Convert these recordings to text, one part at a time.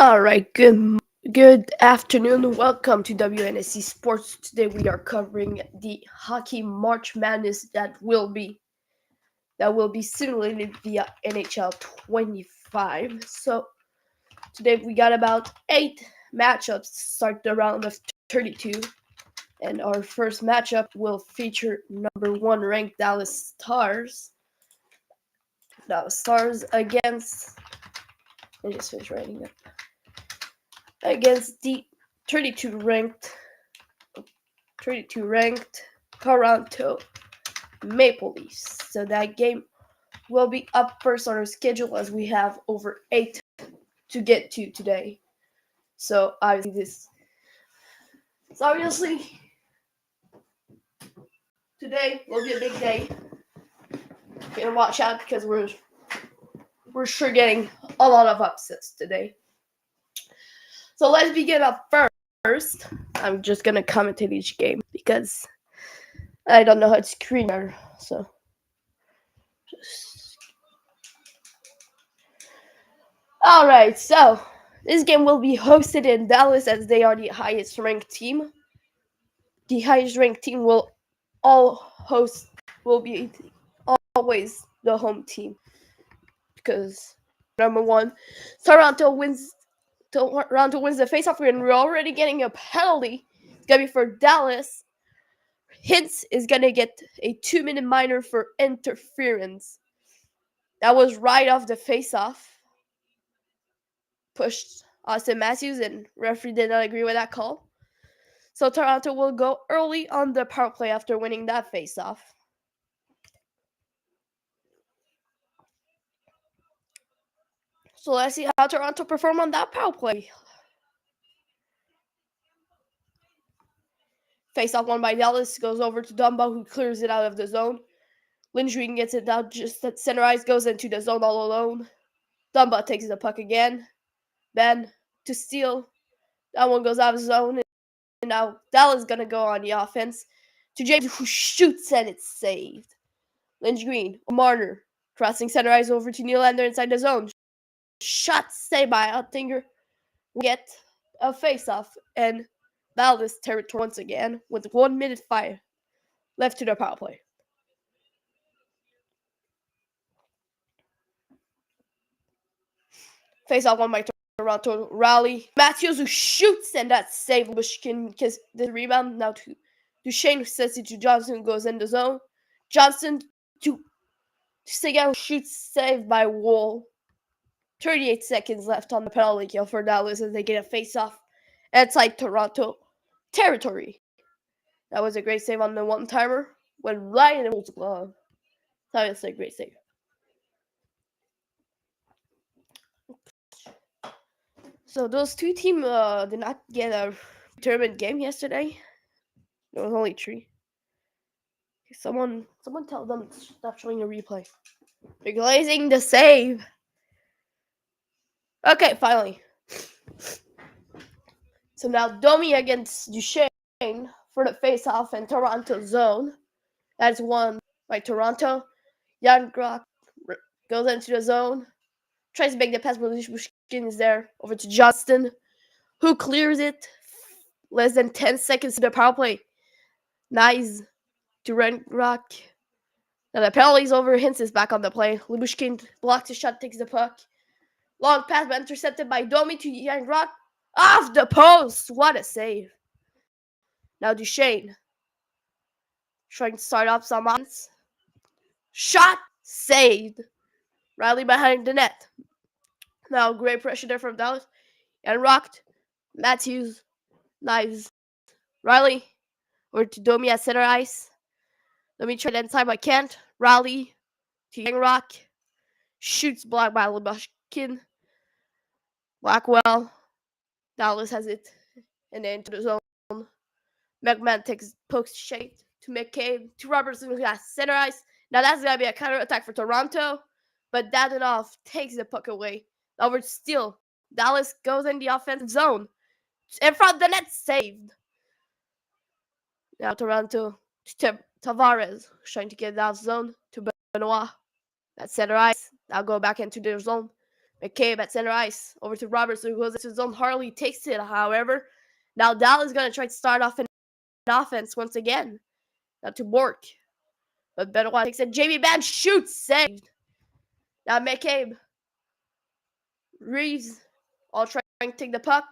All right, good afternoon. Welcome to WNSE Sports. Today we are covering the hockey March Madness that will be simulated via NHL 25. So today we got about 8 matchups to start the round of 32, and our first matchup will feature number 1 ranked Dallas Stars. Dallas Stars against I just finished writing it. Against the 32 ranked Toronto Maple Leafs. So that game will be up first on our schedule as we have over 8 to get to today. So obviously today will be a big day. Gonna watch out because we're sure getting a lot of upsets today. So let's begin up first. I'm just gonna commentate each game because I don't know how to screen share, so alright, so this game will be hosted in Dallas as they are the highest ranked team. The highest ranked team will be always the home team because number 1, Toronto wins the faceoff, and we're already getting a penalty. It's gonna be for Dallas. Hintz is gonna get a 2-minute minor for interference. That was right off the faceoff. Pushed Austin Matthews, and referee did not agree with that call. So Toronto will go early on the power play after winning that faceoff. So let's see how Toronto perform on that power play. Faceoff won by Dallas, goes over to Dumba, who clears it out of the zone. Lindgren gets it down just at center ice, goes into the zone all alone. Dumba takes the puck again. Ben to steal. That one goes out of zone. And now Dallas is going to go on the offense to James, who shoots, and it's saved. Lindgren, Marner, crossing center ice over to Nylander inside the zone. Shot saved by Ottinger. Get a face-off, and Dallas territory once again with 1 minute 5 left to the power play. Face-off won by Toronto. Rally. Matthews, who shoots, and that's saved. Bushkin gets the rebound. Now to Duchesne, who sets it to Johnson, who goes in the zone. Johnson to Seguin, shoots, saved by Wool. 38 seconds left on the penalty kill for Dallas as they get a face-off outside Toronto territory. That was a great save on the one-timer. Went right in the Wool's glove. That was a great save. So those two teams did not get a tournament game yesterday. There was only three. Someone tell them to stop showing a replay. They're glazing the save. Okay, finally. So now Domi against Duchesne for the face-off in Toronto zone. That's won by Toronto. Jan Grok goes into the zone. Tries to make the pass, but Bushkin is there. Over to Johnston, who clears it. Less than 10 seconds to the power play. Nice to Rock. Now the penalty's over. Hintz is back on the play. Libushkin blocks the shot, takes the puck. Long pass, but intercepted by Domi to Jan Rock. Off the post! What a save. Now Duchesne. Trying to start up some offense. Shot! Saved. Riley behind the net. Now great pressure there from Dallas. And rocked. Matthews. Knives. Riley. Or to Domi at center ice. Let me try that inside, but can't. Riley. To Young Rock. Shoots blocked by Libushkin. Blackwell. Dallas has it. And then to the zone. McMahon pokes shade to McCabe. To Robertson who has center ice. Now that's going to be a counter attack for Toronto. But Dadonov takes the puck away. Over steal. Dallas goes in the offensive zone. In front of the net, saved. Now Toronto. Tavares trying to get that zone to Benoit at center ice. Now go back into their zone. McCabe at center ice. Over to Robertson who goes into zone. Harley takes it, however. Now Dallas is going to try to start off an offense once again. Now to Bork. But Benoit takes it. Jamie Benn shoots. Saved. Now McCabe. Reeves. All trying to take the puck.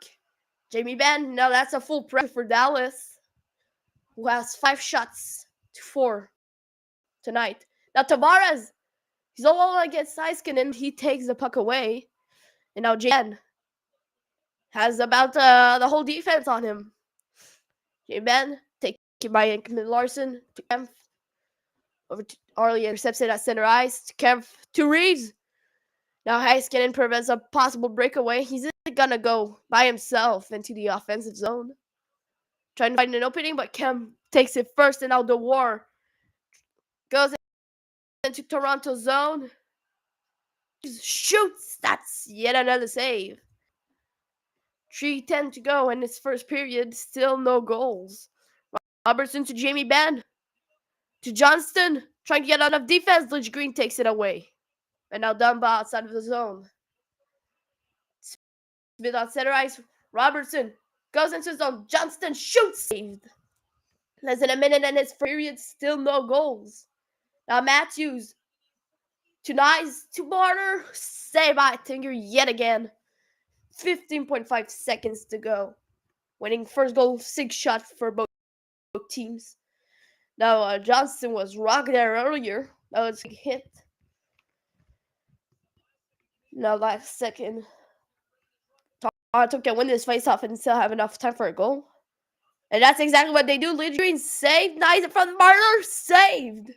Jamie Benn. Now that's a full pressure for Dallas. Who has 5 shots to 4 tonight. Now Tavares. He's all against Saiskinen. He takes the puck away. And now Jen has about the whole defense on him. J-Ben taken by Larson to Kempf. Over to Arlie, intercepts it at center ice. To Kempf, to Reeves. Now Heiskanen prevents a possible breakaway. He's gonna go by himself into the offensive zone. Trying to find an opening, but Kempf takes it first, and now the war goes into Toronto zone. Shoots! That's yet another save. 3:10 to go in this first period. Still no goals. Robertson to Jamie Benn. To Johnston. Trying to get enough defense. Lidge Green takes it away. And now Dunbar outside of the zone. Smith on center ice. Robertson goes into the zone. Johnston shoots. Saved. Less than a minute in this period. Still no goals. Now Matthews. To Nice. To Marner. Saved by Tinger yet again. 15.5 seconds to go. Winning first goal, 6 shots for both teams. Now, Johnston was rocked there earlier. That was a hit. Now, last second. Toronto can win this face-off and still have enough time for a goal. And that's exactly what they do. Lidge Green saved. Nice in front of Marner. Saved.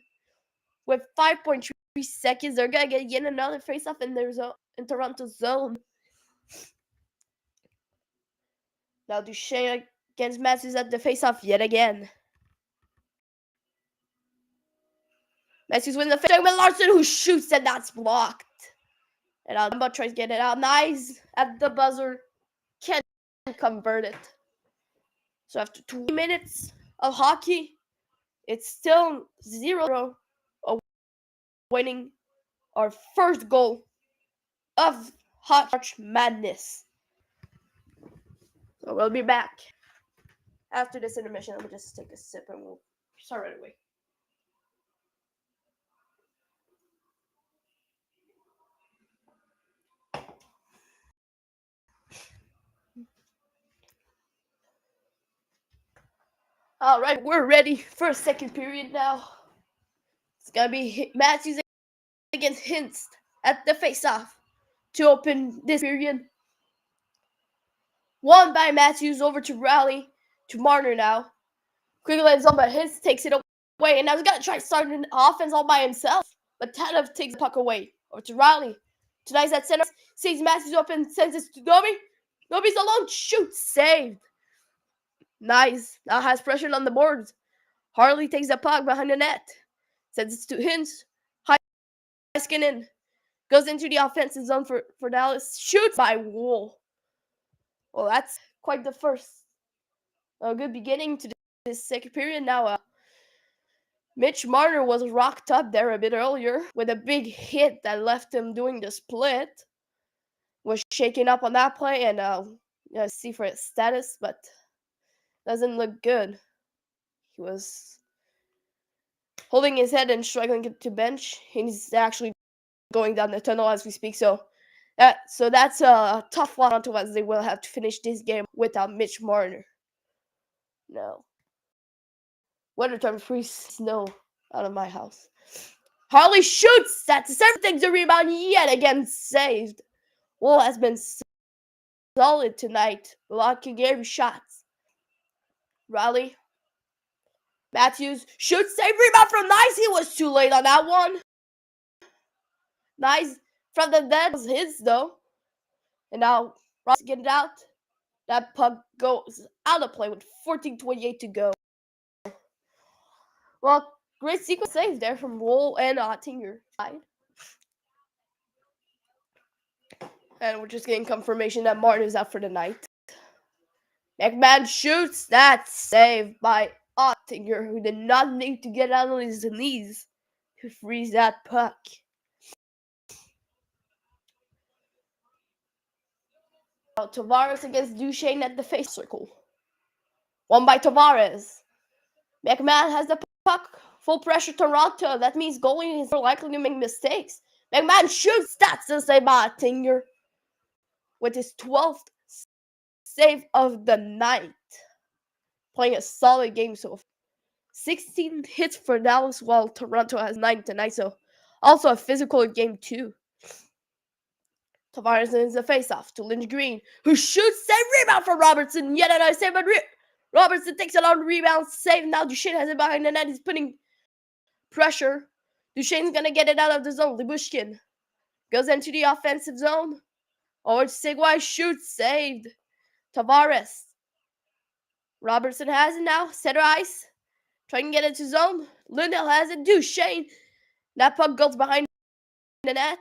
With 5.3 seconds, they're going to get another face-off in their zone, in Toronto's zone. Now Duchesne against Matthews at the face-off yet again. Matthews wins the face-off with Larson, who shoots, and that's blocked. And Alba tries to get it out. Nice at the buzzer. Can't convert it. So after 20 minutes of hockey, it's still 0-0 winning our first goal of Hot March Madness. So we'll be back after this intermission. We'll just take a sip and we'll start right away. All right, we're ready for a second period now. It's gonna be Matthews against Hintz at the face-off to open this period. Won by Matthews, over to Raleigh, to Marner now. Quickly lands on, but Hintz takes it away, and now he's gonna try starting an offense all by himself. But Tanev takes the puck away. Over to Riley. To Nice at center. Sees Matthews open, sends it to Domi. Nobody's alone. Shoot, saved. Nice. Now has pressure on the boards. Harley takes the puck behind the net. Sends it to Hintz. High skin in. Goes into the offensive zone for Dallas. Shoots by Wool. Well, that's quite the first. A good beginning to this second period. Now, Mitch Marner was rocked up there a bit earlier with a big hit that left him doing the split. Was shaking up on that play, and see for his status, but doesn't look good. He was holding his head and struggling to bench. He's actually going down the tunnel as we speak. So that's a tough one to us. They will have to finish this game without Mitch Marner. No. Winter time free snow out of my house. Harley shoots. That's everything to rebound yet again saved. Wool has been solid tonight, blocking every shot. Riley. Matthews shoots, save, rebound from Nice. He was too late on that one. Nice from the net was his though. And now Ross get it out. That puck goes out of play with 14:28 to go. Well, great sequence save there from Wool and Ottinger. And we're just getting confirmation that Martin is out for the night. McMahon shoots. That save by Ottinger, who did not need to get out on his knees to freeze that puck. Tavares against Duchesne at the face circle. Won by Tavares. McMahon has the puck. Full pressure Toronto. That means goalie is more likely to make mistakes. McMahon shoots. That's the save by Ottinger with his 12th save of the night. Playing a solid game so far. 16 hits for Dallas, while Toronto has 9 tonight. So also a physical game too. Tavares wins the faceoff to Lynch Green, who shoots. Save, rebound for Robertson. Yet another save, but Robertson takes a long rebound save. Now Duchesne has it behind the net. He's putting pressure. Duchesne's gonna get it out of the zone. Libushkin goes into the offensive zone. Over to Seguy, shoots, saved. Tavares. Robertson has it now. Center ice. Trying to get into zone. Lindell has it. Duchesne. That puck goes behind the net.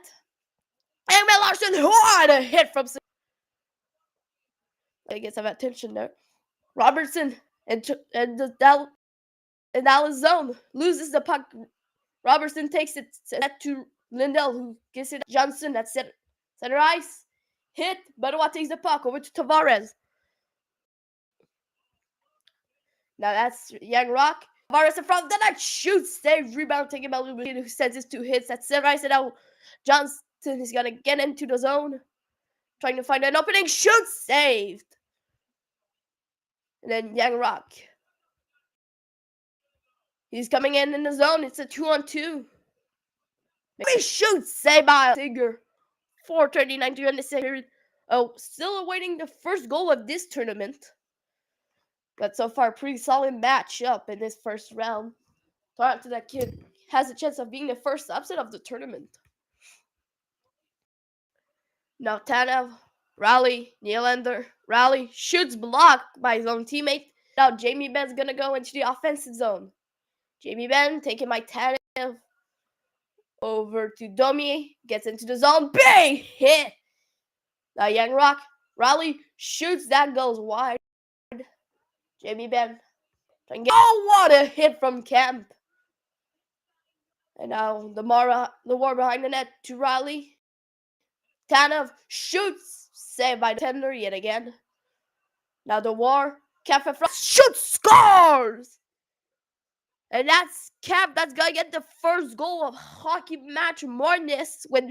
And Larson, what a hit from. I get some attention there. Robertson and the Dallas zone loses the puck. Robertson takes it to Lindell, who gives it to Johnson at center ice. Hit. Benoit takes the puck over to Tavares. Now that's Young Rock. Tavares in front of the net. Shoots. Save. Rebound taken by Lubin, who sends his 2 hits at center ice. And now Johnson is going to get into the zone. Trying to find an opening. Shoots. Saved. And then Young Rock. He's coming in the zone. It's a 2-on-2. He shoots. Saved by Tigger. 4:39 to end the second period. Oh, still awaiting the first goal of this tournament. But so far, pretty solid matchup in this first round. Toronto, that kid has a chance of being the first upset of the tournament. Now Tanev, Raleigh, Nylander, Raleigh shoots, blocked by his own teammate. Now Jamie Benn's gonna go into the offensive zone. Jamie Benn taking my Tanev over to Domier, gets into the zone, big hit. Now Young Rock, Raleigh shoots, that goes wide. Jamie Benn. Oh, what a hit from Kemp. And now the war behind the net to Riley. Tanev shoots. Saved by the tender yet again. Now the war. Kemp shoots. Scores! And that's Kemp. That's going to get the first goal of hockey match Mornis with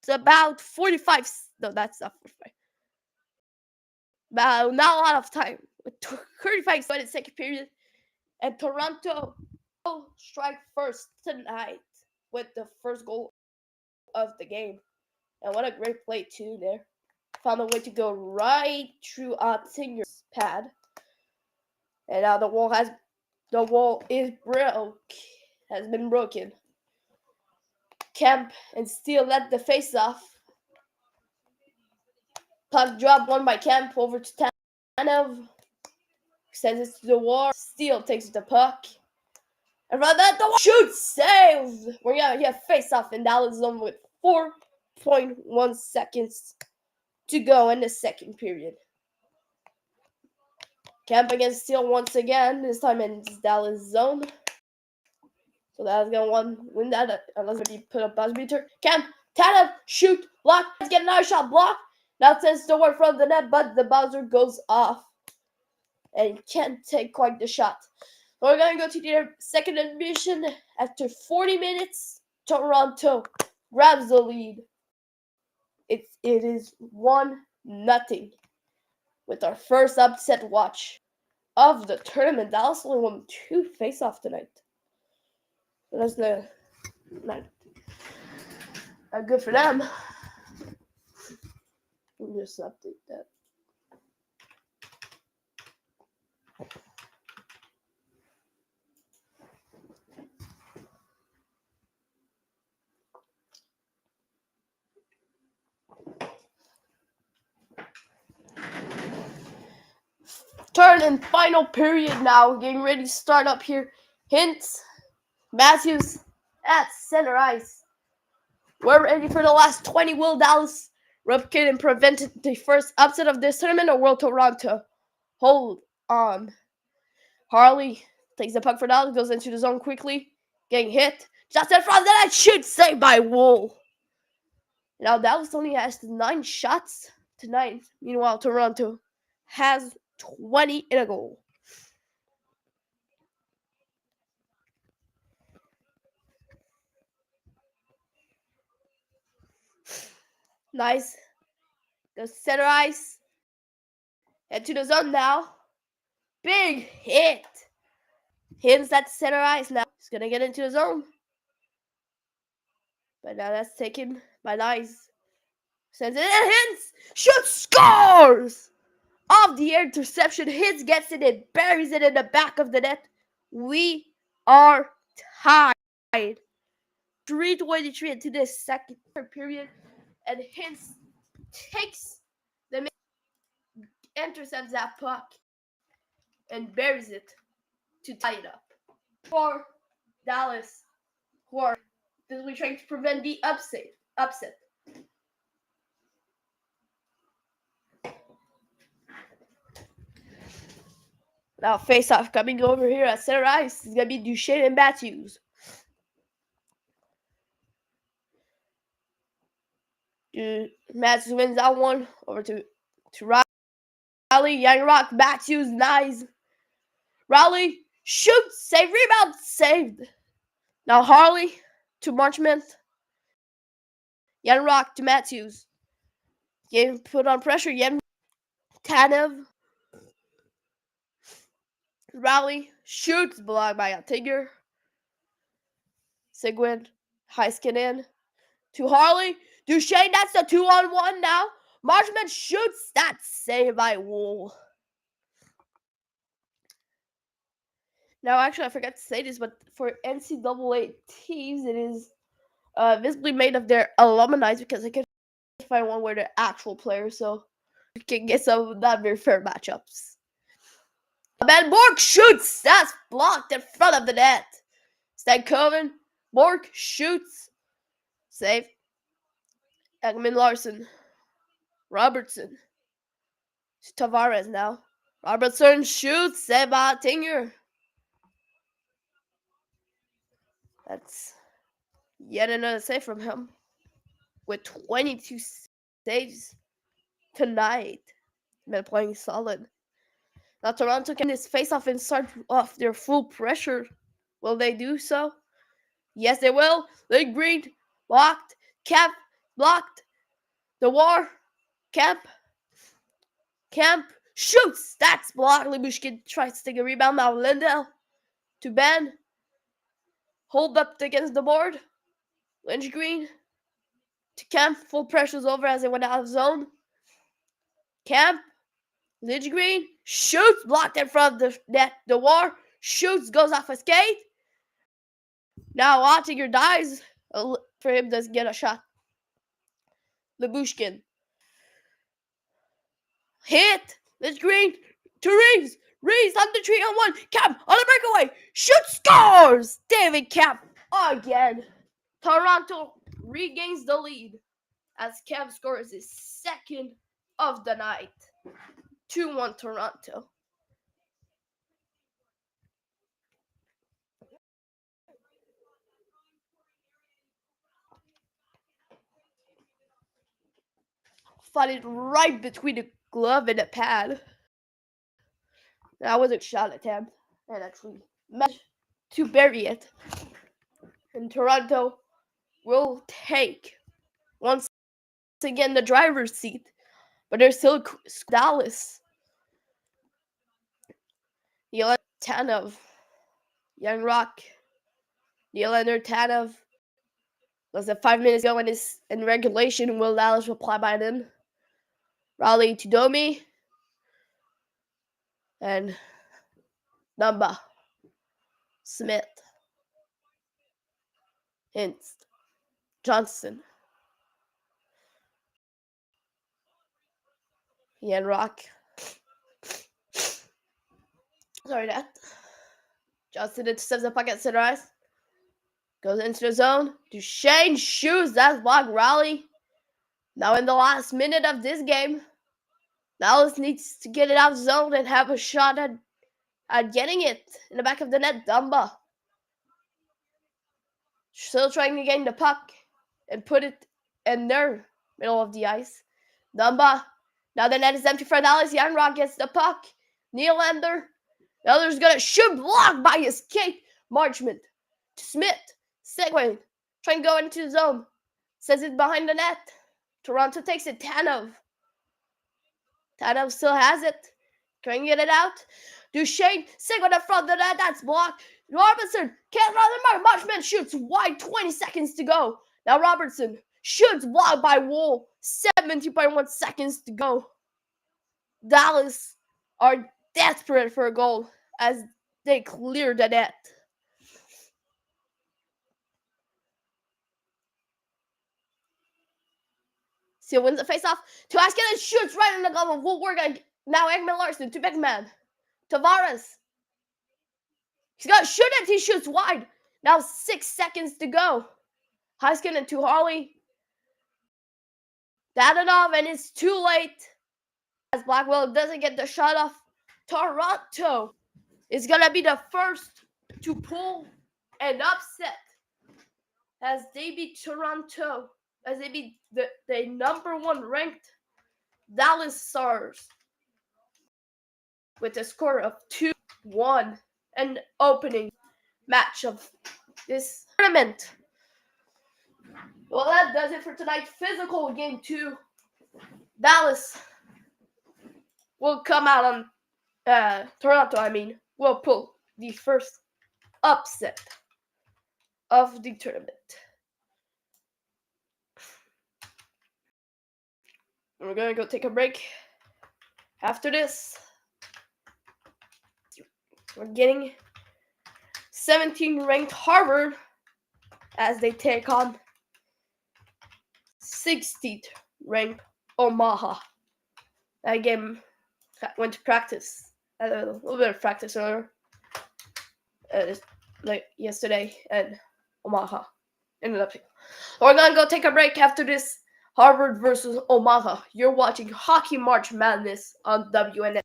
about 45. No, that's not 45. Not a lot of time. With 35 in the second period. And Toronto strike first tonight with the first goal of the game. And what a great play too there. Found a way to go right through Ottinger's pad. And now the wall is has been broken. Kemp and Steele let the face off. Puck drop won by Kemp over to Tanev. Sends it to the War. Steele takes the puck. And from that, the War shoots, save. We're gonna get face off in Dallas zone with 4.1 seconds to go in the second period. Kemp against Steele once again. This time in Dallas zone. So that's gonna win that unless we put a buzz beater. Kemp, Tanev, shoot, block. Let's get another shot, block. Now it says to work from the net, but the buzzer goes off. And can't take quite the shot. So we're going to go to the second intermission. After 40 minutes, Toronto grabs the lead. It is 1-0 with our first upset watch of the tournament. Dallas only won 2 face-offs tonight. So that's not good for them. We'll just update that. Third and final period now. Getting ready to start up here. Hintz, Matthews at center ice. We're ready for the last 20. Will Dallas replicate and prevent the first upset of this tournament, or will Toronto hold on? Harley takes the puck for Dallas, goes into the zone quickly, getting hit. Just in front of the net, shoot, saved by Wool. Now Dallas only has 9 shots tonight. Meanwhile, Toronto has 20 in a goal. Nice. The center ice. Head to the zone now. Big hit. Hits that center ice now. He's going to get into the zone. But now that's taken by Nice. Sends it in. Hits. Shoots. Scores. Off the air interception. Hits. Gets it in. Buries it in the back of the net. We are tied. 3:23 into this second period. And Hintz takes the intercepts that puck and buries it to tie it up. For Dallas, who are physically trying to prevent the upset. Now face-off coming over here at center ice is going to be Duchesne and Matthews. Matthews wins that one over to Riley. Young Rock, Matthews, nice. Riley shoots, save, rebound, saved. Now Harley to Marchment. Young Rock to Matthews. Getting put on pressure. Young Tanev. Riley shoots, blocked by Tiger. Seguin, high skin in. To Harley. Duchesne, that's the 2-on-1 now. Marchment shoots, that's saved by Wool. Now, actually, I forgot to say this, but for NCAA teams, it is visibly made of their alumni because I couldn't find one where they're actual players, so you can get some not very fair matchups. Ben Bork shoots, that's blocked in front of the net. Stankoven, Bork shoots, save. Ekman Larson, Robertson, Tavares now. Robertson shoots, save by Tinger. That's yet another save from him with 22 saves tonight. Been playing solid. Now Toronto can just face off and start off their full pressure. Will they do so? Yes, they will. Lynn Green blocked. Kemp blocked. The War. Kemp shoots. That's blocked. Libushkin tries to take a rebound. Now Lindell to Ben. Hold up against the board. Lynch Green to Kemp. Full pressure's over as they went out of zone. Kemp. Lynch Green shoots. Blocked in front of the net. The War shoots. Goes off a skate. Now Ottinger dives for him to get a shot. Libushkin. Hit. It's green to Reeves. Reeves on the 3-on-1. Cap on the breakaway. Shoot, scores. David Cap again. Toronto regains the lead as Cap scores his second of the night. 2-1 Toronto. Fought it right between the glove and the pad. That was a shot attempt, and actually managed to bury it. And Toronto will take once again the driver's seat, but there's still Dallas. Nylander Tanev, Young Rock, Nylander Tanev. Less than 5 minutes ago in regulation, Will Dallas reply by then. Raleigh to Domi. And Dumba. Smith. Hintz. Johnson. Ian Rock. Sorry, that. Johnson intercepts the puck at center ice. Goes into the zone. Duchesne shoots that block. Raleigh. Now in the last minute of this game, Dallas needs to get it out of the zone and have a shot at getting it in the back of the net. Dumba. Still trying to gain the puck and put it in their middle of the ice. Dumba. Now the net is empty for Dallas. Young Rock gets the puck. Nylander. The other's gonna shoot, blocked by his skate. Marchment to Smith. Seguin. Trying to go into the zone. Says it behind the net. Toronto takes it. Tanev still has it. Trying to get it out. Duchesne. Seguin up front of the net. That's blocked. Robertson can't run the mark. Marchment shoots wide. 20 seconds to go. Now Robertson shoots, blocked by Wool. 17.1 seconds to go. Dallas are desperate for a goal as they clear the net. Seal wins the faceoff. To Askinen shoots right in the glove of Wool. Now Ekman Larson to Beckman. Tavares. He's got to shoot it. He shoots wide. Now 6 seconds to go. Heiskanen to Harley. Dadonov, and it's too late. As Blackwell doesn't get the shot off. Toronto is going to be the first to pull an upset as they beat Toronto, as they beat the number 1 ranked Dallas Stars with a score of 2-1, an opening match of this tournament. Well, that does it for tonight's physical game 2. Dallas will come out on Toronto, will pull the first upset of the tournament. We're going to go take a break. After this, we're getting 17th ranked Harvard as they take on 16th ranked Omaha. That game went to practice. A little bit of practice earlier. Like yesterday, and Omaha ended up. We're gonna go take a break after this. Harvard versus Omaha. You're watching Hockey March Madness on WNSE.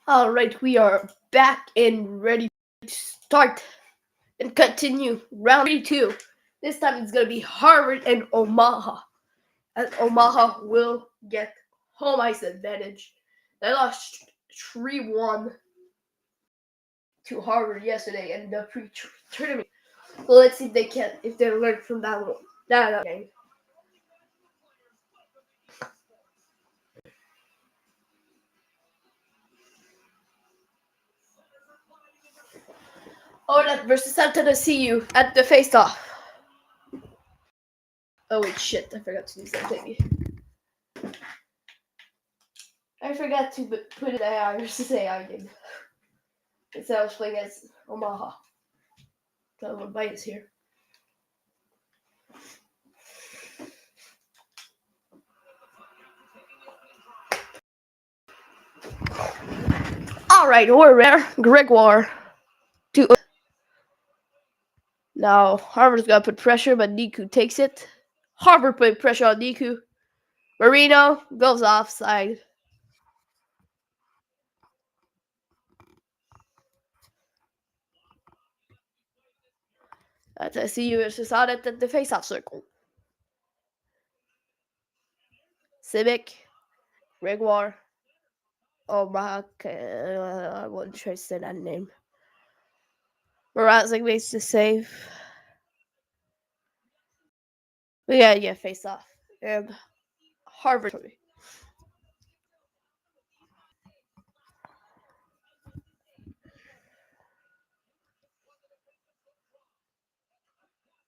All right, we are back and ready to start and continue round 32. This time it's going to be Harvard and Omaha. As Omaha will get home ice advantage. They lost 3-1 to Harvard yesterday in the pre-tournament. So let's see if they learn from that one. That game. Oda versus Santa CU at the face-off. Oh wait, shit! I forgot to do something. I forgot to put it AI versus AI game. Instead, I was playing as Omaha. So my bite is here. All right, we're there. Gregoire. Now Harvard's gonna put pressure, but Niku takes it. Harvard put pressure on Niku. Marino goes offside. I see you versus out at the face-off circle. Civic, Gregoire. Oh my! I won't try to say that name. Mrazek makes the save. We gotta get face-off and Harvard.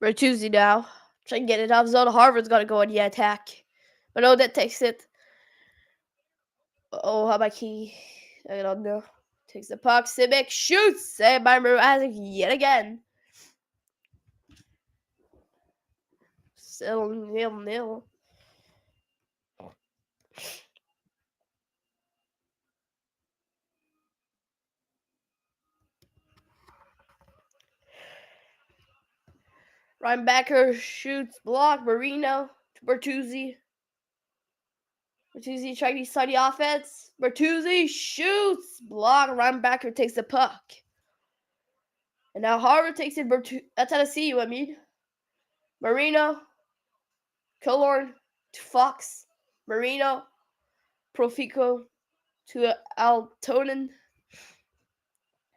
Bertuzzi now. Try and get it off zone. Harvard's got to go on the attack. But no, that takes it. Oh, how about he? I don't know. Takes the puck. Simic shoots. Saved by Mrazek yet again. Still 0-0. Reinbacker shoots. Block. Marino to Bertuzzi. Bertuzzi trying to start the offense. Bertuzzi shoots. Block. Reinbacker takes the puck. And now Harvard takes it. That's how to see you, I mean. Marino. Killorn to Fox. Marino. Profico to Altonen.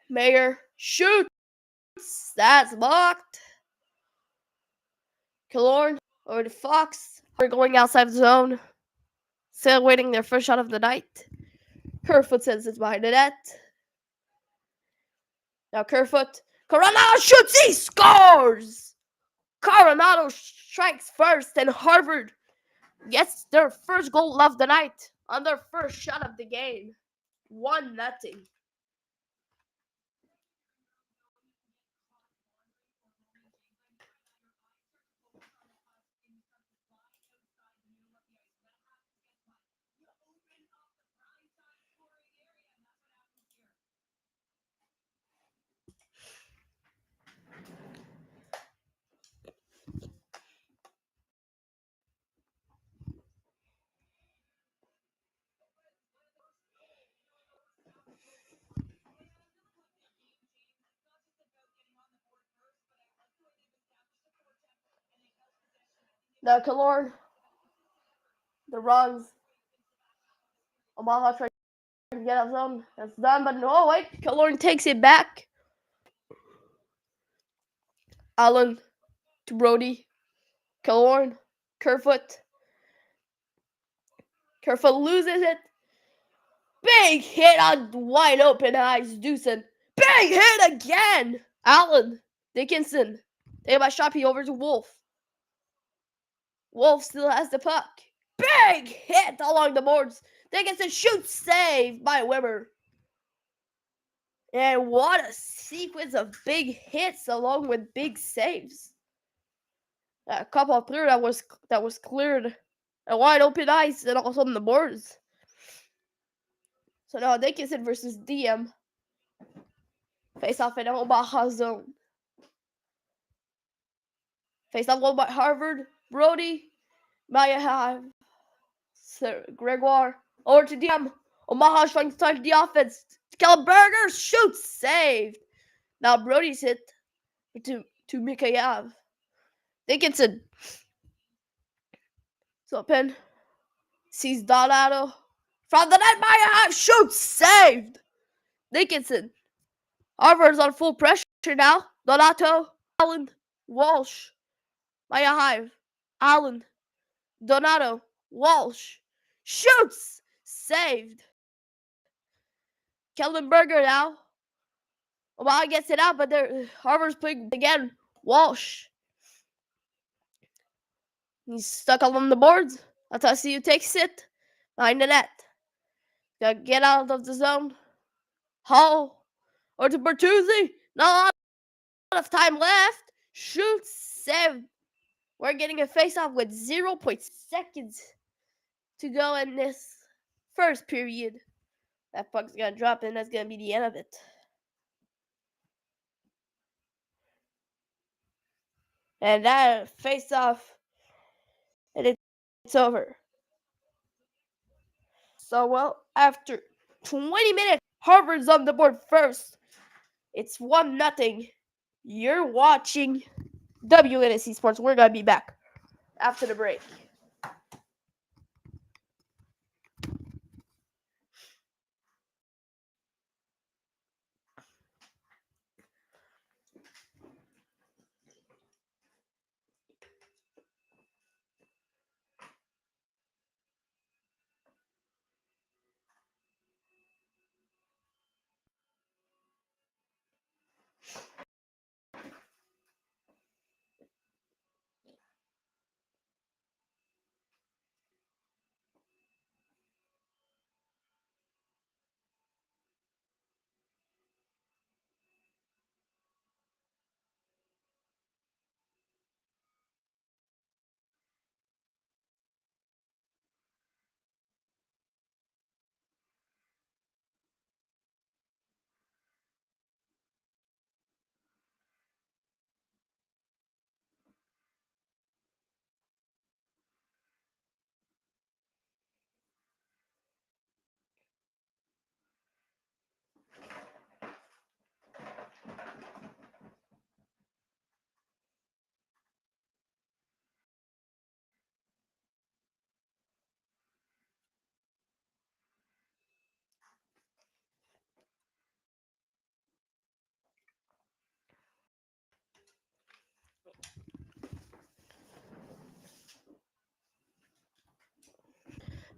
Mayer shoots. That's blocked. Killorn over to Fox. We're going outside the zone. Still waiting their first shot of the night. Kerfoot sends it behind the net. Now Kerfoot. Coronado shoots. He scores. Coronado strikes first, and Harvard gets their first goal of the night on their first shot of the game. 1-0. Now Killorn. The runs. Omaha tries to get out zone. That's done, but no, wait. Killorn takes it back. Allen to Brody. Killorn. Kerfoot. Kerfoot loses it. Big hit on wide open eyes. Deucin. Big hit again. Allen. Dickinson. They have my Shoppy over to Wolf. Wolf still has the puck. Big hit along the boards. Dickinson shoots, save by Weber. And what a sequence of big hits along with big saves. A couple of clear that was cleared. A wide open ice and also on the boards. So now Dickinson versus DM. Face off in Omaha zone. Face off one by Harvard. Brody. Maya Gregoire. Over to DM. Omaha's trying to start the offense. Kellenberger shoots, saved. Now Brody's hit to Mikhayev. Dickinson. So Penn sees Donato. From the net, Maya shoots, saved. Dickinson. Harvard's on full pressure now. Donato, Allen, Walsh, Maya Hive, Allen, Donato, Walsh, shoots, saved. Kellenberger now. Obama gets it out, but Harvard's playing again. Walsh. He's stuck on the boards. Atasiu takes it behind the net. Gotta get out of the zone. Hall or to Bertuzzi. Not a lot of time left. Shoots, save. We're getting a face-off with 0.6 seconds to go in this first period. That puck's gonna drop, and that's gonna be the end of it. And that face-off, and it's over. So, well, after 20 minutes, Harvard's on the board first. It's 1-0. You're watching WNSE Sports. We're going to be back after the break.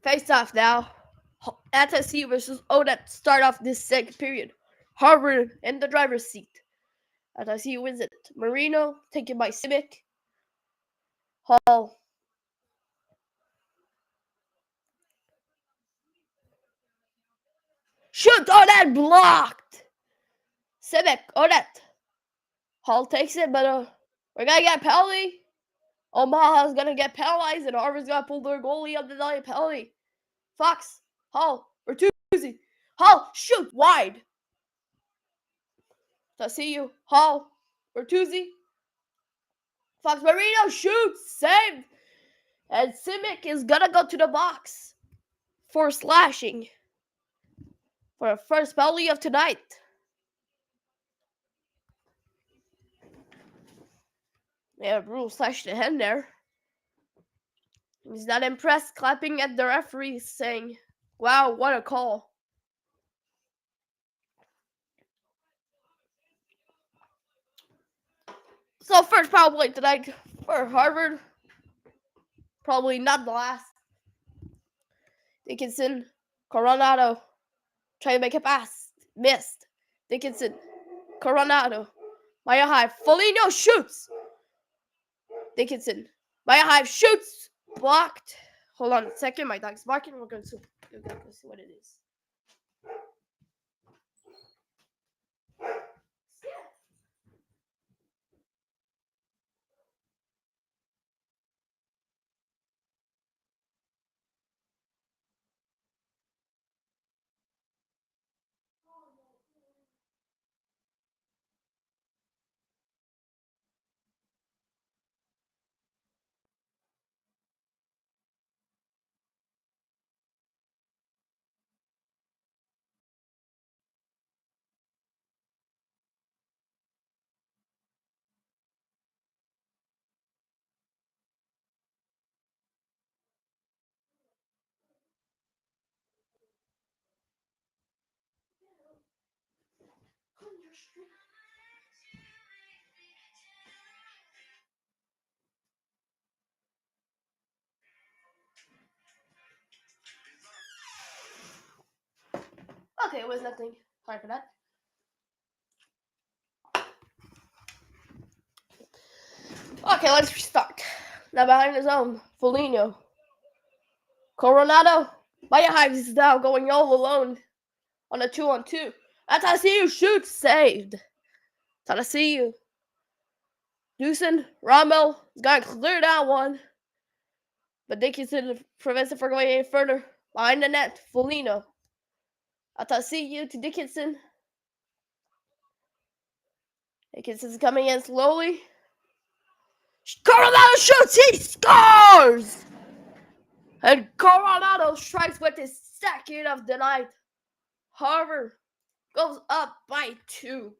Face off now. FSC versus Odette start off this second period. Harvard in the driver's seat. FSC wins it. Marino taken by Simic. Hall. Shoot! Odette blocked! Simic, Odette. Hall takes it, but we're going to get a penalty. Omaha's going to get penalized, and Harvard's going to pull their goalie on the penalty. Fox, Hall, Bertuzzi. Hall, shoot, wide. To see you, Hall, Bertuzzi. Fox Marino shoots, saved. And Simic is going to go to the box for slashing for the first penalty of tonight. Yeah, Brutal slashed the hand there. He's not impressed, clapping at the referee, saying, wow, what a call. So first power play tonight for Harvard. Probably not the last. Dickinson, Coronado, trying to make a pass. Missed. Dickinson, Coronado, Maya Hive, Foligno shoots. Dickinson, Maya Hive shoots. Blocked. Hold on a second, my dog's barking. We're going to see what it is. Okay, it was nothing. Sorry for that. Okay, let's restart. Now behind his own, Foligno. Coronado. Maya Hives is now going all alone on a 2-on-2. Atasiu shoots, saved. Atasiu. Deucin, Rommel is going to clear that one. But Dickinson prevents it from going any further. Behind the net, Foligno. Atasiu to Dickinson. Dickinson's coming in slowly. Coronado shoots, he scores! And Coronado strikes with his second of the night. Harvard goes up by 2.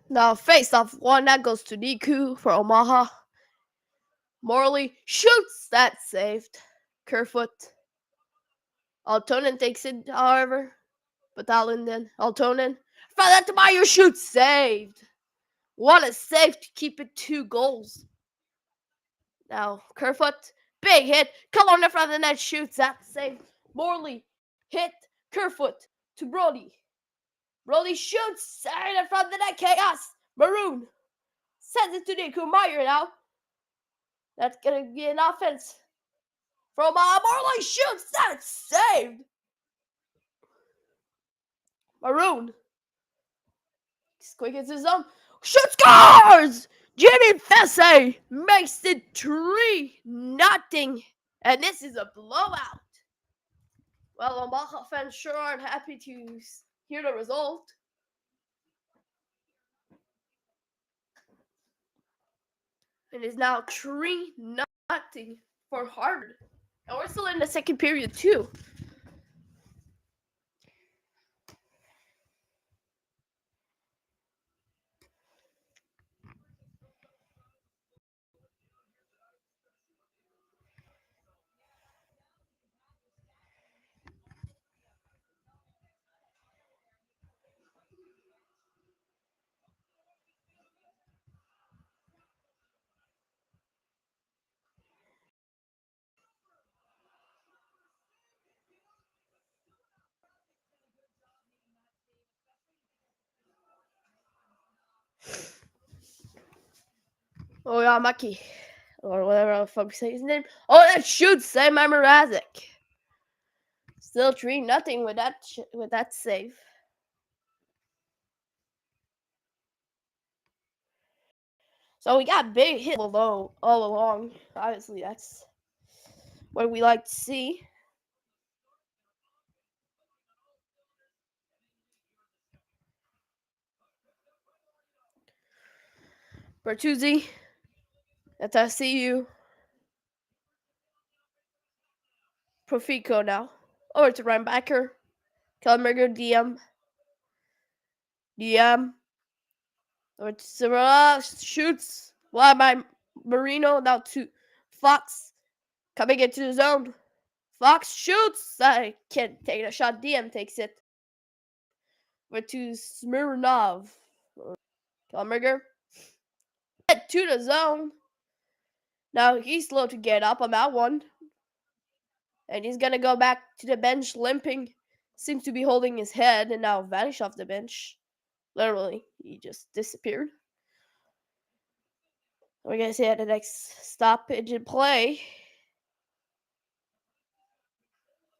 Now face-off 1, that goes to Niku for Omaha. Morley shoots, that's saved. Kerfoot. Altonen takes it, however. But Allinden, Altonen. Meyer shoots, saved. What a save to keep it 2 goals. Now Kerfoot, big hit. Come in front of the net, shoots, that's saved. Morley hit. Kerfoot to Brody. Brody shoots, saved in front of the net, chaos. Maroon sends it to Niku Meyer now. That's gonna be an offense from Morley shoots, that's saved. Maroon. He's quick as his own. Shoot, scores! Jimmy Fessay makes it 3-0. And this is a blowout. Well, Omaha fans sure aren't happy to hear the result. It is now 3-0 for Harvard. And we're still in the second period, too. Oh, yeah, Maki. Or whatever the fuck say his name. Oh, that shoots, Sam Mrazek. Still 3-0 with that save. So we got big hit all along. Obviously, that's what we like to see. Bertuzzi. That's I see you. Profico now. Over to Reinbacher. Kellenberger, DM. Over to Sierra. Shoots. Why by Marino. Now to Fox. Coming into the zone. Fox shoots. I can't take a shot. DM takes it. Over to Smirnov. Kellenberger. To the zone. Now he's slow to get up on that one. And he's going to go back to the bench limping. Seems to be holding his head and now vanish off the bench. Literally, he just disappeared. We're going to see at the next stoppage in play.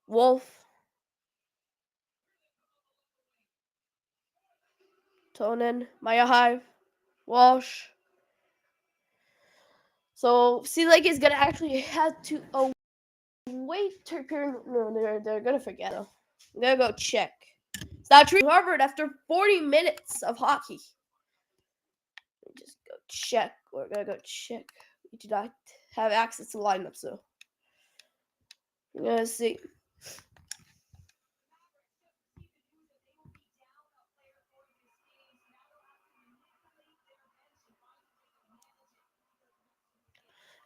Wolf. Tonen. Maya Hive. Walsh. So, seems like he's going to actually have to wait. No, they're going to forget him. I'm going to go check. It's not true. Harvard after 40 minutes of hockey. Just go check we're gonna go check. We do not have access to the lineup, so we're gonna see.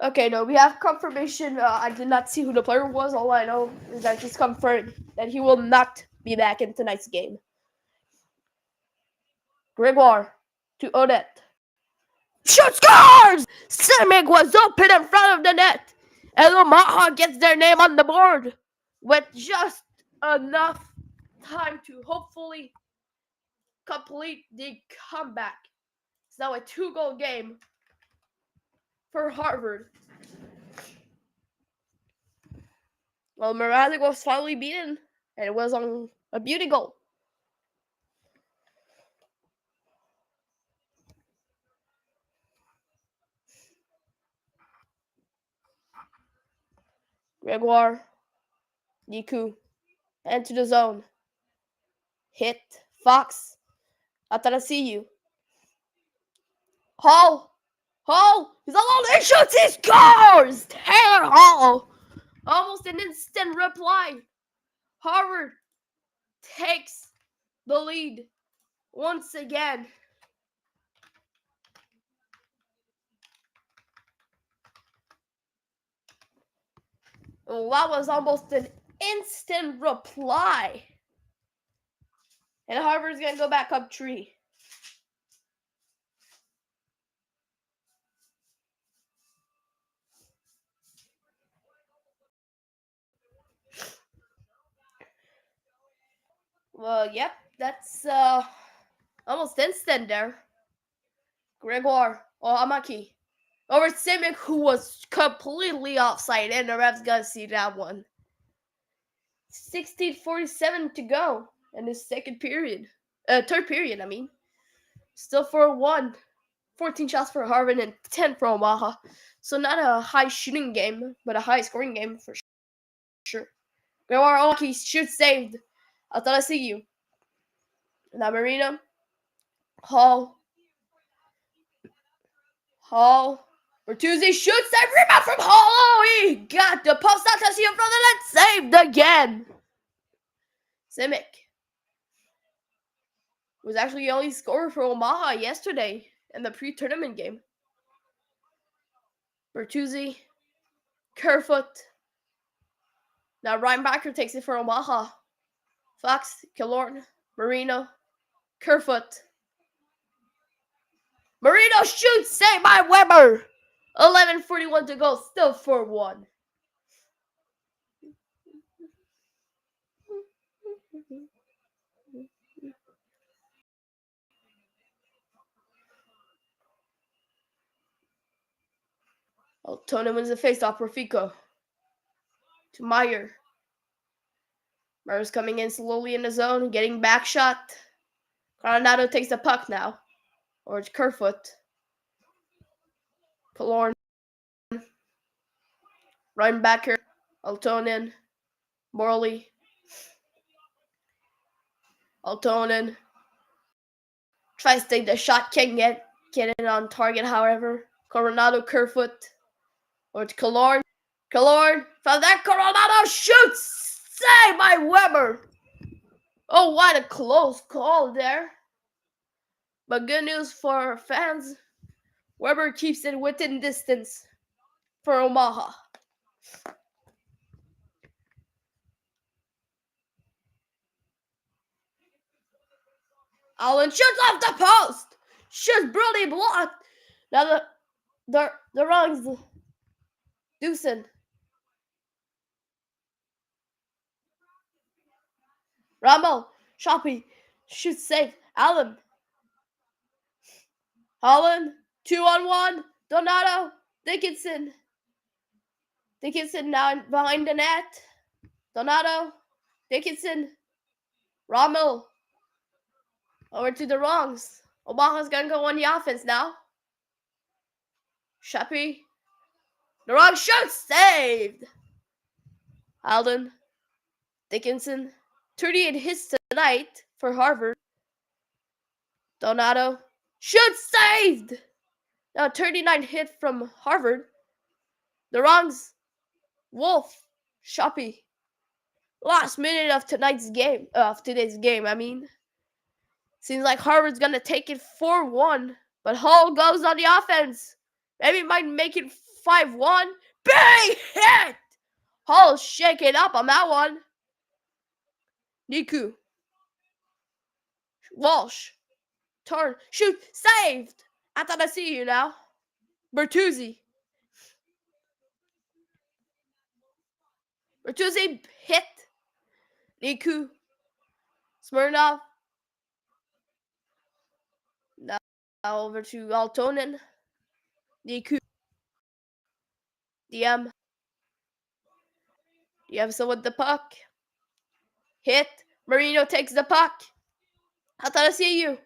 Okay, no, we have confirmation. I did not see who the player was. All I know is that he's confirmed that he will not be back in tonight's game. Gregoire to Odette. Shoot, scores! Simic was open in front of the net. And Omaha gets their name on the board with just enough time to hopefully complete the comeback. It's now a 2-goal game for Harvard. Well, Mrazek was finally beaten, and it was on a beauty goal. Gregoire, Niku, into the zone. Hit, Fox, Atarasiyu. Hall, he's alone, he shoots, he scores! Taylor Hall, almost an instant reply. Harvard takes the lead once again. Well, that was almost an instant reply. And Harvard's going to go back up 3. Well, yep, that's almost instant there. Gregoire Amaki over Simic, who was completely offside, and the ref's gonna see that one. 16:47 to go in the third period, I mean. Still 4-1. 14 shots for Harvard and 10 for Omaha. So not a high shooting game, but a high scoring game for sure. Gregoire Amaki shoots saved. I thought I see you. Now Marina. Hall. Bertuzzi shoots that rebound from Hall. Oh, he got the post out to see in front of the net. Saved again. Simic was actually the only scorer for Omaha yesterday in the pre-tournament game. Bertuzzi. Kerfoot. Now Reinbacher takes it for Omaha. Fox, Killorn, Marino, Kerfoot. Marino shoots, saved by Weber. 11:41 to go, still 4-1. Tony wins the faceoff for Fico. To Meyer. Meyer's coming in slowly in the zone, getting back shot. Coronado takes the puck now. Or it's Kerfoot. Killorn. Reinbacher. Altonen. Morley. Altonen. Tries to take the shot, can't get it on target, however. Coronado, Kerfoot. Or it's Killorn. Killorn. Found that. Coronado shoots! Saved by Weber. Oh, what a close call there. But good news for fans. Weber keeps it within distance for Omaha. Allen shoots off the post. Shoots brutally blocked. Now the wrongs. Deucin. Rambo. Shoppy. Shoots safe. Allen. Holland. 2-on-1. Donato. Dickinson. Dickinson now behind the net. Donato. Dickinson. Rommel. Over to the wrongs. Omaha's gonna go on the offense now. Sheppy. The wrong shot saved. Alden. Dickinson. 38 hits tonight for Harvard. Donato. Shoot saved. Now 39 hit from Harvard. The wrongs. Wolf. Shoppy. Last minute of today's game, I mean. Seems like Harvard's gonna take it 4-1. But Hull goes on the offense. Maybe might make it 5-1. Big hit! Hull shaking up on that one. Niku. Walsh. Turn. Shoot. Saved. I thought I see you now. Bertuzzi. Bertuzzi hit. Niku. Smirnov. Now over to Altonen. Niku. DM. DM still with the puck. Hit. Marino takes the puck. I thought I see you.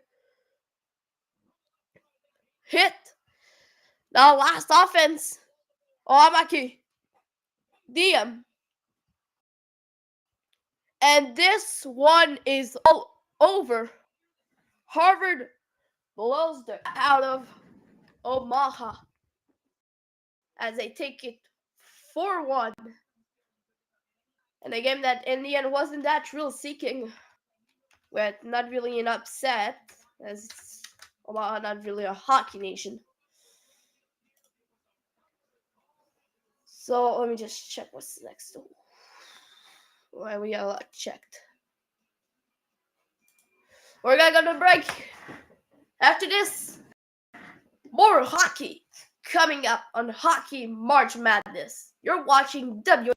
Hit. Now last offense. Oamaki. DM. And this one is all over. Harvard blows the out of Omaha as they take it 4-1. And a game that in the end wasn't that thrill seeking. With not really an upset, as Omaha not really a hockey nation. So let me just check what's next. Why we got a lot checked. We're gonna go to break. After this, more hockey coming up on Hockey March Madness. You're watching WNSE.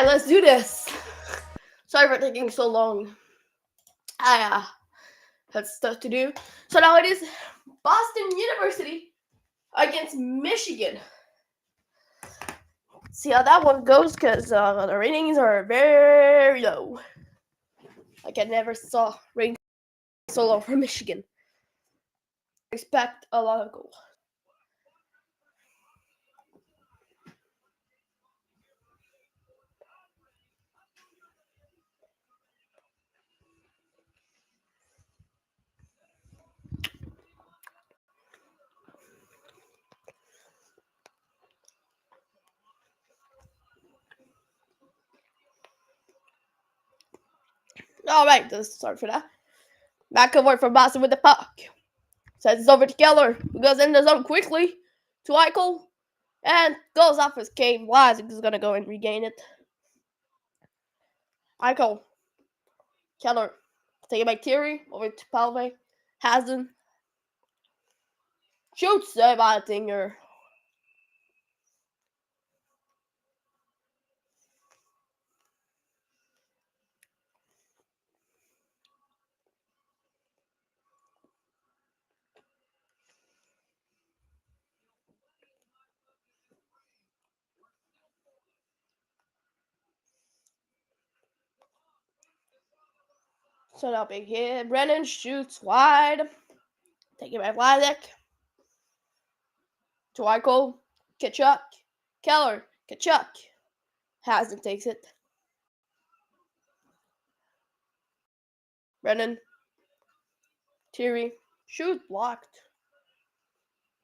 Alright, let's do this. Sorry for taking so long. I had stuff to do. So now it is Boston University against Michigan. See how that one goes, because the ratings are very low. Like I never saw ratings so low for Michigan. Expect a lot of goals. Alright, let's start for that. McAvoy from Boston with the puck. Sends it over to Keller, who goes in the zone quickly to Eichel and goes off his game. Vlasic is going to go and regain it. Eichel. Keller. Taken by Thierry. Over to Palve. Hazen. Shoots by Tinger. So now big hit. Brennan shoots wide. Taken by Vlasic. To Eichel. Kachuk. Keller. Kachuk. Hazen takes it. Brennan. Thierry. Shoot blocked.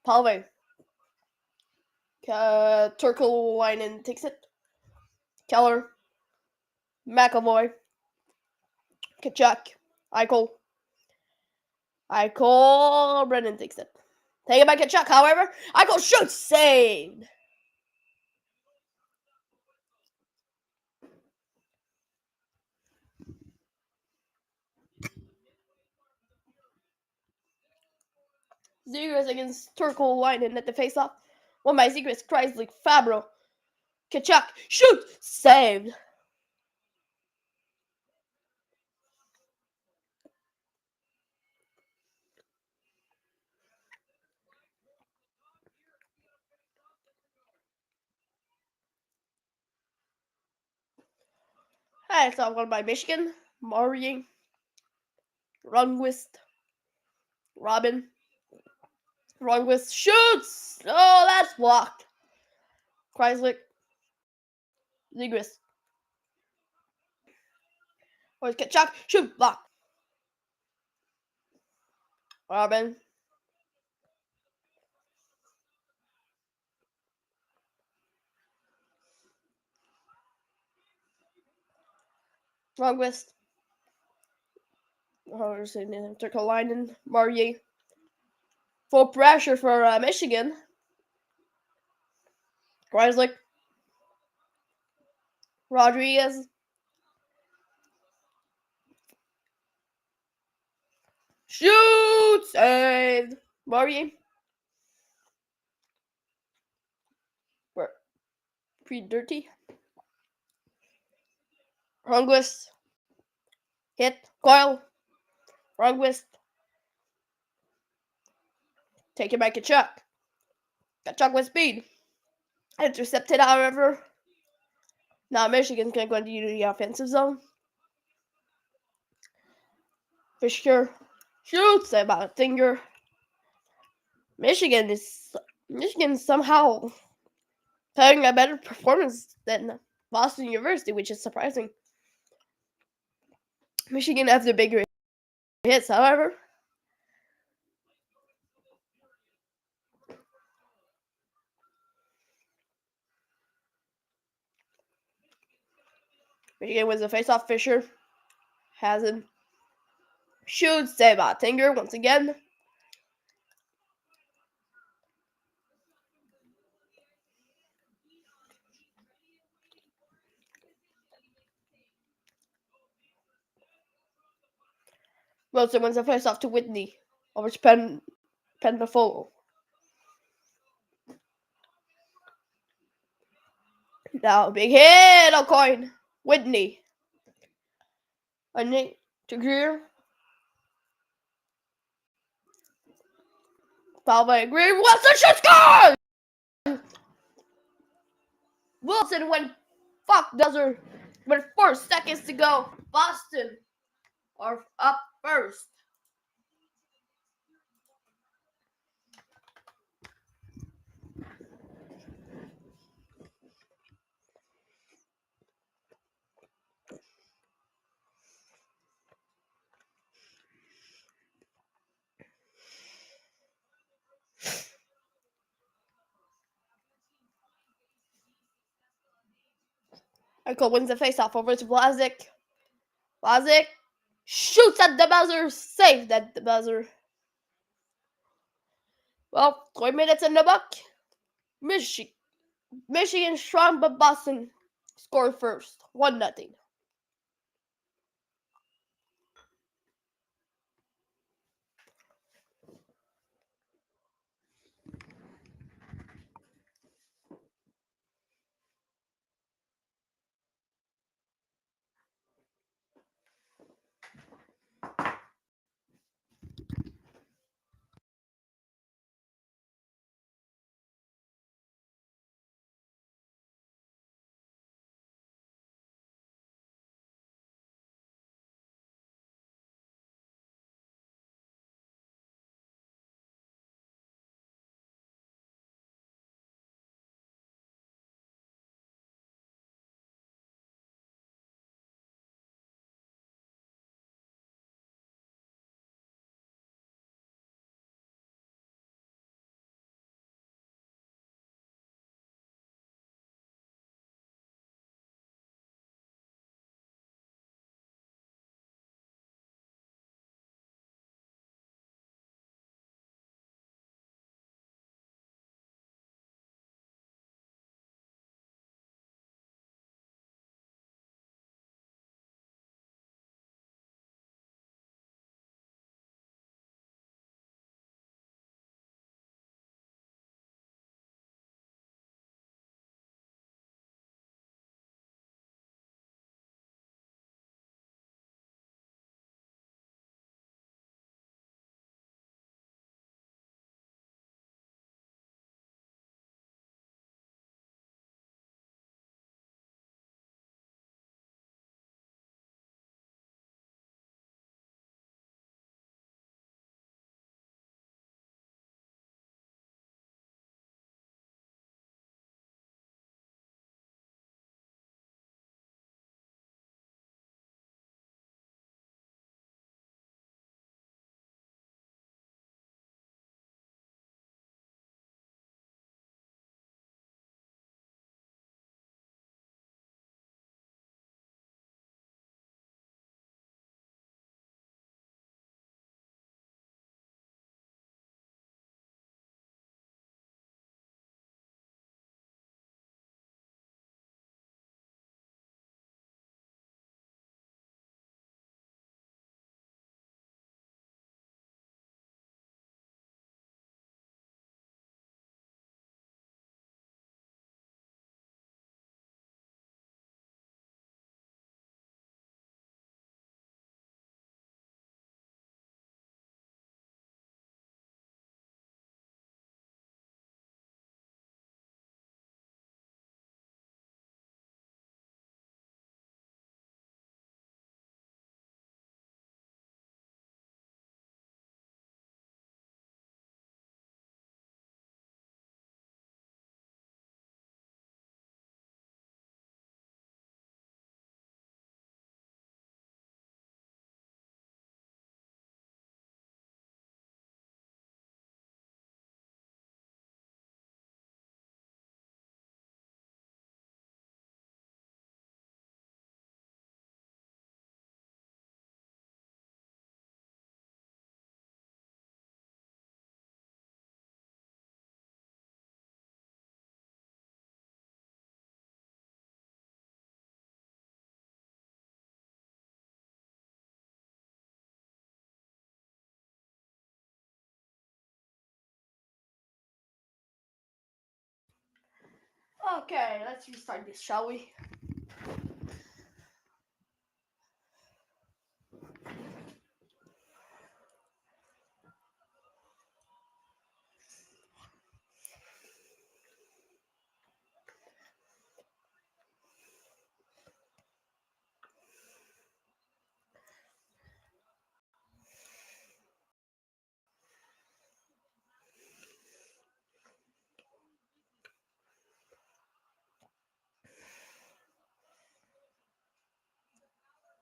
Palve. Turkleinen takes it. Keller. McAvoy. Kachuk. Eichel. Brennan takes it. Taken by Kachuk, however. Eichel shoots, saved. Zegras against Turkleinen at the faceoff. Won by Zegras, Kreislik, Fabro. Kachuk, shoot, saved. Alright, so won by Michigan. Maury. Rundqvist. Robin. Rundqvist shoots. Oh, that's blocked. Kreislik. Zegras. Where's Kachuk? Shoot, blocked. Robin. Rundqvist. Turkleinen. Maury. Full pressure for Michigan. Kreislik. Rodriguez. Shoot! Saved. Maury. We're pretty dirty. Rundqvist. Hit. Coil. Rundqvist. Taken by Kachuk. Kachuk with speed. Intercepted, however. Now Michigan's going to go into the offensive zone. Fisher shoots about a finger. Michigan somehow having a better performance than Boston University, which is surprising. Michigan have the bigger hits, however. Michigan wins the faceoff. Fisher Hazen shoots about Tinger once again. Wilson wins the faceoff to Whitney over to Penafolo. Now, big hit on coin. Whitney. Whitney to Greer. Fouled by Greer. Wilson shoots goal! Wilson went fuck dozer with 4 seconds to go. Boston are up first. Eichel wins the faceoff over to Blazik. Blazik shoots at the buzzer. Saved at the buzzer. Well, 3 minutes in the book. Michigan strong, but Boston scored first. 1-0. Okay, let's restart this, shall we?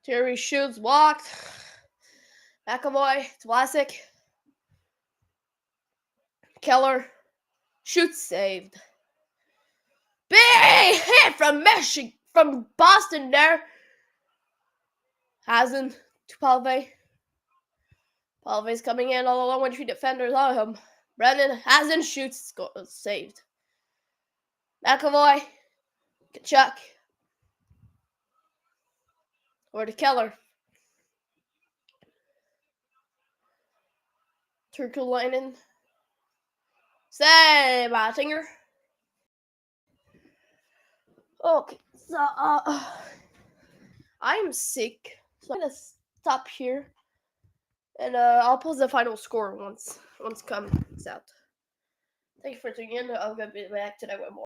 Terry shoots, blocked. McAvoy, classic. Keller shoots, saved. Big hit from Michigan, from Boston there. Hazen to Palve. Palve's coming in all alone with 3 defenders on him. Brennan Hazen shoots, saved. McAvoy, Kachuk. Over to Keller. Turkulainen. Save, Mattinger. Okay, so I'm sick, so I'm gonna stop here, and I'll post the final score once it comes out. Thank you for tuning in. I'll get back to that with more.